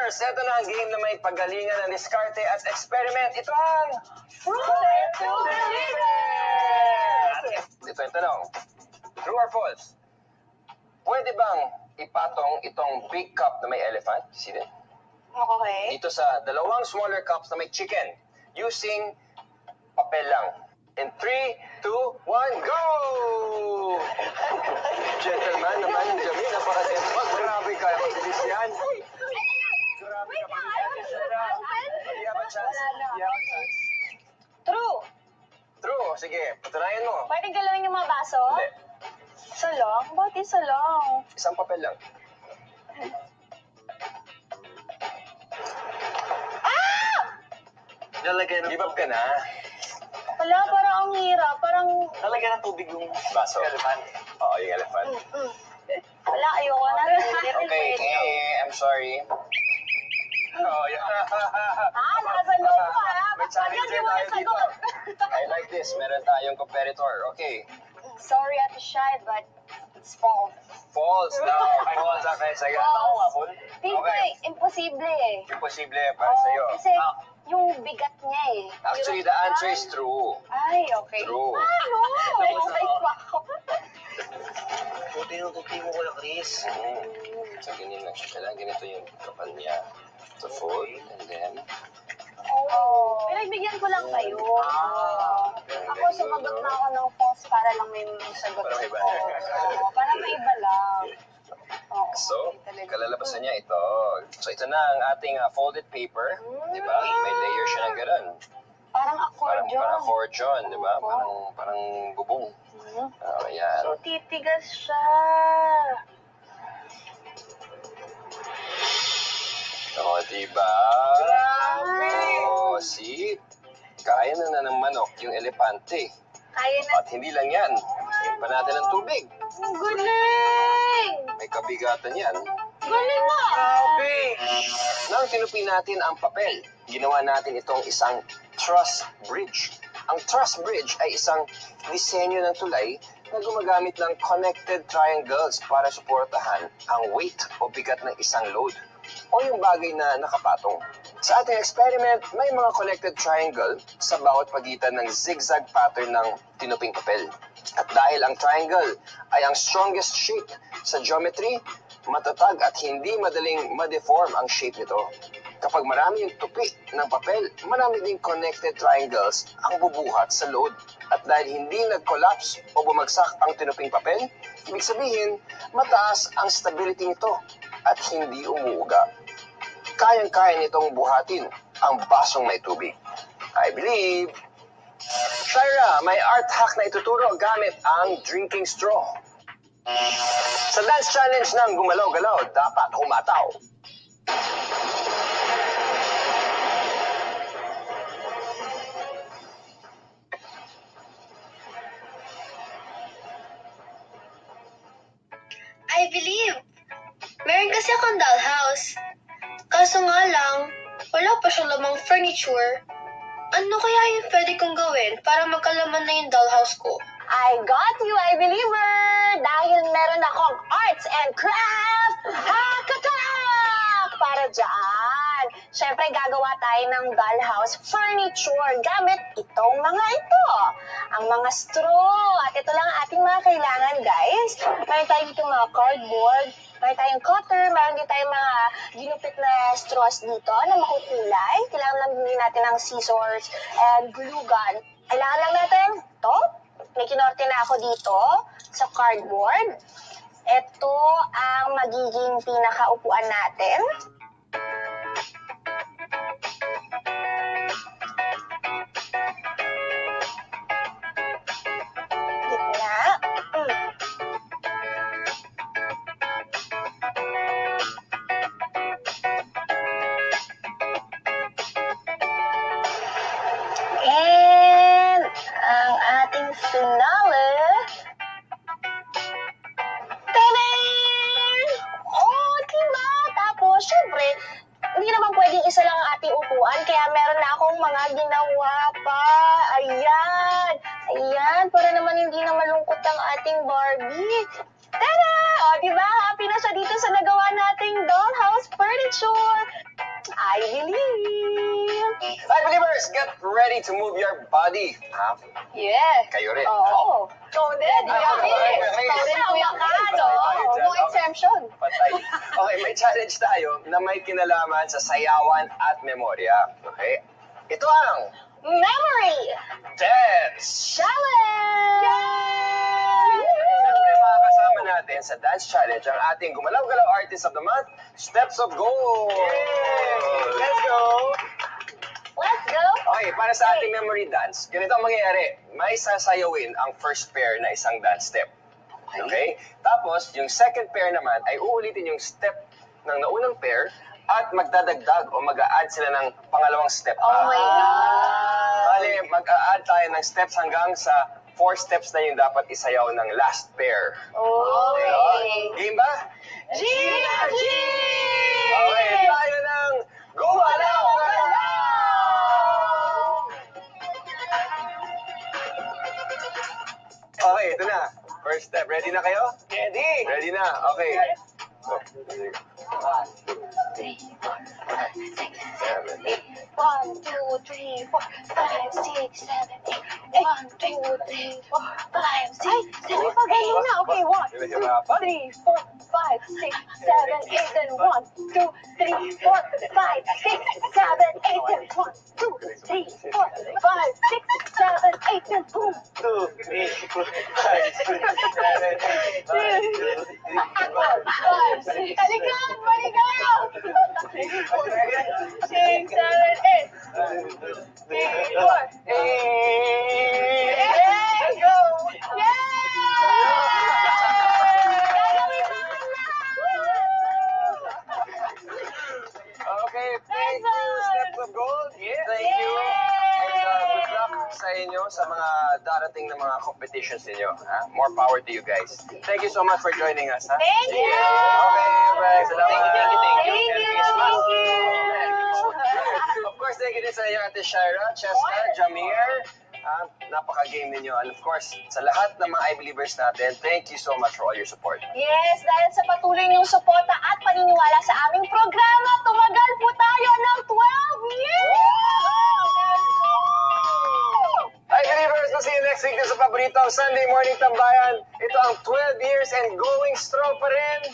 Players, ito na ang game na may paggalingan ng diskarte at experiment. Ito ang Fruit to Believers! Ito yung tanong. True or false? Pwede bang ipatong itong big cup na may elephant? See that? Okay. Dito sa dalawang smaller cups na may chicken using papel lang. In 3, 2, 1, go! Gentleman naman, Jamie, napaka-gentleman. Grabe ka, mabilis yan. Grabe ka, mabilis yan. You have a chance. You have a chance. True. True, sige, patunayan mo. Pwede galawin yung mga baso? Hindi, Salong? Bakit salong? isang papel lang. Lalagyan ng Give up ka na. Wala, parang ang hirap. Parang, Lalagyan ng tubig yung Baso. elephant. Oo, yung elephant. wala, ayoko na. Okay, I'm sorry. Oh, yeah. Nasa loob ko May Pagyan, di challenger mo tayo dito. nasagot. I like this. Meron tayong competitor. Okay. Sorry, Ate Shai, but it's false. False daw. False ang kaya sa'yo. False. Hindi, Okay. imposible eh. Imposible para sa'yo. Kasi yung bigat niya eh. Actually, the answer is true. Ay, okay. True. Ano? Excited pa ako. Tuti mo ko lang, Chris. So, ganyan lang siya. Kailangan ganito yung kapal niya. So, fold, and then... Oo. Pinagbigyan ko lang kayo. Ako, sumagot na ako ng false para lang may sagot Para may ko. iba. Oo, para may iba lang. Oo, So, talaga. kalalabasan niya ito. So, ito na ang ating folded paper. Di ba? May layer siya ng ganun. Parang Parang accordion. accordion, di ba? Parang bubong. Ayan. So, titigas siya. O, diba? Grabe! Oh, see? Kaya na ng manok yung elepante. Kaya na. At hindi lang yan. Iyon pa natin ng tubig. Ang galing! May kabigatan yan. Galing na! Nang tinupi natin ang papel, ginawa natin itong isang truss bridge. Ang truss bridge ay isang disenyo ng tulay na gumagamit ng connected triangles para suportahan ang weight o bigat ng isang load o yung bagay na nakapatong. Sa ating experiment, may mga connected triangle sa bawat pagitan ng zigzag pattern ng tinuping papel. At dahil ang triangle ay ang strongest shape sa geometry, matatag at hindi madaling ma-deform ang shape nito. Kapag marami yung tupi ng papel, marami ding connected triangles ang bubuhat sa load. At dahil hindi nag-collapse o bumagsak ang tinuping papel, ibig sabihin, mataas ang stability nito at hindi umuuga. Kayang-kaya nitong buhatin ang basong may tubig. I believe. Shira, may art hack na ituturo gamit ang drinking straw. Sa dance challenge ng gumalaw-galaw, dapat humataw. I believe. Meron kasi akong dollhouse. Kaso nga lang, wala pa siya lamang furniture. Ano kaya yung pwede kong gawin para magkalaman na yung dollhouse ko? I got you, I believer! Dahil meron akong arts and craft hackathon para dyan. Siyempre, gagawa tayo ng dollhouse furniture gamit itong mga ito. Ang mga straw. At ito lang ang ating mga kailangan, guys. Meron tayo dito mga cardboard. Meron tayong cutter. Meron din tayong mga ginupit na straws dito na makukulay. Kailangan lang din natin ng scissors and glue gun. Kailangan lang natin ito. May kinorte na ako dito sa cardboard. Ito ang magiging pinakaupuan natin. Gitna. And ang ating finale. Tadang! Oh, diba? Tapos, syempre, hindi naman pwedeng isa lang ang ating upuan, kaya meron na akong mga ginawa pa. Ayan! Ayan, para naman hindi na malungkot ang ating Barbie. Tada! O, diba? Happy na siya dito sa nagawa nating dollhouse furniture. I believe. Hi, believers! Get ready to move your body. Ha? Yeah. Kayo rin. Oo. Ikaw din. Ah, okay. Ikaw din, Kuya Kaz. No exemption. Patay. Okay, may challenge tayo na may kinalaman sa sayawan at memorya. Okay? Ito ang Memory Dance! Challenge! Siyempre, mga kasama natin sa Dance Challenge ang ating gumalaw-galaw Artist of the Month, Steps of Gold! Let's go! Let's go. Okay, para sa ating memory dance, ganito ang mangyayari. May sasayawin ang first pair na isang dance step. Okay? Tapos, yung second pair naman ay uulitin yung step ng naunang pair at magdadagdag o mag-a-add sila ng pangalawang step. Oh my God. Bale, mag-a-add tayo ng steps hanggang sa 4 steps na yung dapat isayaw ng last pair. Okay. Game ba? Gina G! Okay, tayo ng gumalaw! Okay, ito na. First step. Ready na kayo? Ready! Ready na. Okay. Go. 1, 2, 3, 4, 5, 6, 7, 8. 1, 2, 3, 4, 5, 6, 7, 8. Na. Okay, 1, 2, 3, 4, 5, 6, 7, 8, and 1, 2, 3, 4, 5, 6, 7, 8, and 1, 2, 3, 4, 5, 6, 7, 8, and boom. 2, 3, 4, 5, 6, 7, 8, 9, 10, 11, 12, 13, 14, 15, 16, 17, 18, 19, 20, 21, 22, 23, 24, 25, 26, 27, 8. Six, seven, eight. 3, 4. Let's go! Okay, thank you, Steps of Gold. Thank you. And good luck sa inyo sa mga darating na mga competitions ninyo. Ha? More power to you guys. Thank you so much for joining us. Ha? Thank you. Okay, bye. Salamat. Thank you. Thank you. Of course, thank you din sa inyo, Ate Shaira, Cheska, Jamir. Napaka-game ninyo. And of course, sa lahat ng mga I-Believers natin, thank you so much for all your support. Yes, dahil sa patuloy niyong suporta at paniniwala sa aming programa, tumagal po tayo ng 12 years! I-Believers, we'll see you next week din sa paboritong Sunday Morning Tambayan. Ito ang 12 years and going strong pa rin.